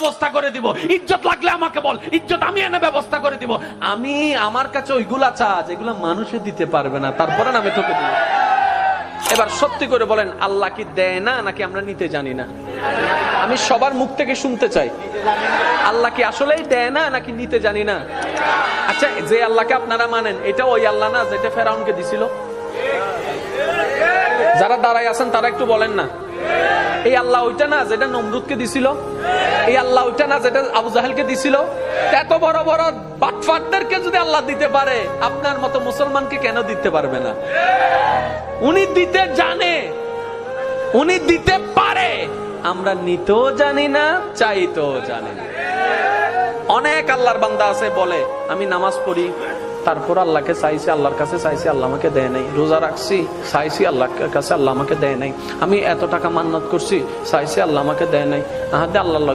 ব্যবস্থা করে দিব। ইজ্জত লাগলে আমাকে বল, ইজ্জত আমি এনে ব্যবস্থা করে দিব। আমি আমার কাছে ওইগুলা চা যেগুলো মানুষে দিতে পারবে না, তারপরে আমি তোকে দিব। এবার সত্যি করে বলেন, আল্লাহ কি দেয় না নাকি আমরা নিতে জানি না? আমি সবার মুখ থেকে শুনতে চাই, আল্লাহ কি আসলেই দেয় না নাকি নিতে জানি না? আচ্ছা, যে আল্লাহকে আপনারা মানেন, এটা ওই আল্লাহ না যেটা ফেরাউনকে দিছিল? যারা দাঁড়ায় আছেন তারা একটু বলেন না, এই আল্লাহ ওইটা না যেটা নমরুদকে দিছিল? এই আল্লাহ ওইটা না যেটা আবু জাহেলকে দিছিল? এত বড় বড় বাটফাটদেরকে যদি আল্লাহ দিতে পারে, আপনার মতো মুসলমানকে কেন দিতে পারবে না? উনি দিতে জানে, উনি দিতে পারে, আমরা নিতেও জানি না, চাইতেও জানি না। অনেক আল্লাহর বান্দা আছে বলে, আমি নামাজ পড়ি, তারপর আল্লাহকে চাইছি, আল্লাহর কাছে চাইছি, আল্লাহ আমাকে দেয় নাই। রোজা রাখছি, চাইছি আল্লাহর কাছে, আল্লাহ আমাকে দেয় নাই। আমি এত টাকা মান্নাত করছি, চাইছি, আল্লাহ আমাকে দেয় নাই। আল্লাহ